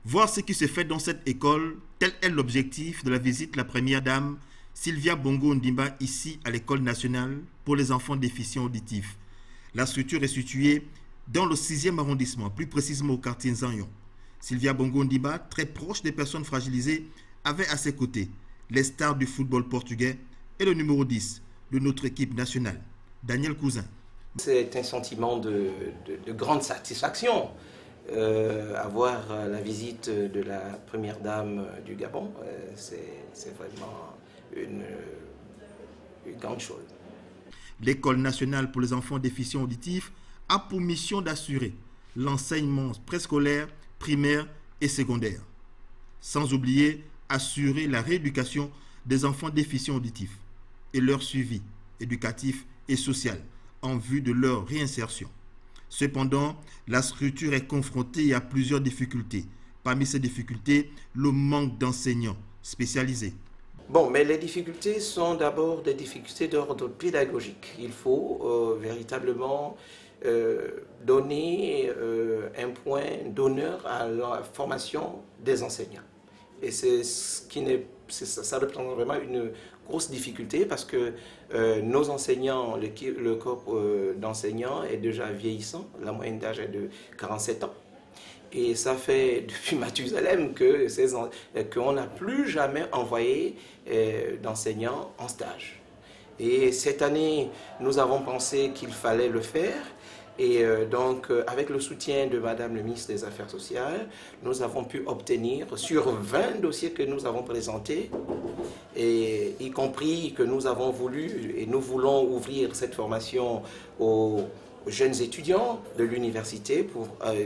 Voir ce qui se fait dans cette école, tel est l'objectif de la visite de la première dame Sylvia Bongo Ondimba ici à l'école nationale pour les enfants déficients auditifs. La structure est située dans le 6e arrondissement, plus précisément au quartier Nzanyon. Sylvia Bongo Ondimba, très proche des personnes fragilisées, avait à ses côtés les stars du football portugais et le numéro 10 de notre équipe nationale, Daniel Cousin. C'est un sentiment de grande satisfaction. Avoir la visite de la première dame du Gabon, c'est vraiment une grande chose. L'école nationale pour les enfants déficients auditifs a pour mission d'assurer l'enseignement préscolaire, primaire et secondaire. Sans oublier assurer la rééducation des enfants déficients auditifs et leur suivi éducatif et social en vue de leur réinsertion. Cependant, la structure est confrontée à plusieurs difficultés. Parmi ces difficultés, le manque d'enseignants spécialisés. Bon, mais les difficultés sont d'abord des difficultés d'ordre pédagogique. Il faut véritablement donner un point d'honneur à la formation des enseignants. Et c'est ce qui n'est, ça représente vraiment une grosse difficulté parce que nos enseignants, le corps d'enseignants est déjà vieillissant, la moyenne d'âge est de 47 ans. Et ça fait depuis Mathusalem qu'on n'a plus jamais envoyé d'enseignants en stage. Et cette année, nous avons pensé qu'il fallait le faire. Et donc, avec le soutien de Madame le ministre des Affaires sociales, nous avons pu obtenir sur 20 dossiers que nous avons présentés, et y compris que nous avons voulu et nous voulons ouvrir cette formation aux jeunes étudiants de l'université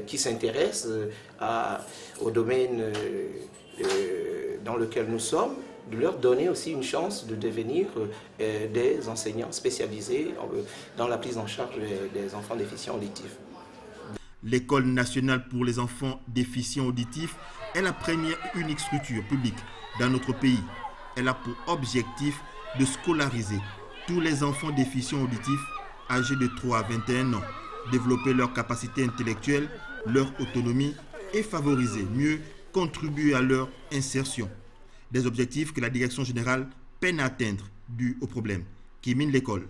qui s'intéressent au domaine dans lequel nous sommes, de leur donner aussi une chance de devenir des enseignants spécialisés dans la prise en charge des enfants déficients auditifs. L'école nationale pour les enfants déficients auditifs est la première et unique structure publique dans notre pays. Elle a pour objectif de scolariser tous les enfants déficients auditifs âgés de 3 à 21 ans, développer leurs capacités intellectuelles, leur autonomie et favoriser, mieux contribuer à leur insertion. Des objectifs que la direction générale peine à atteindre dû aux problèmes qui minent l'école.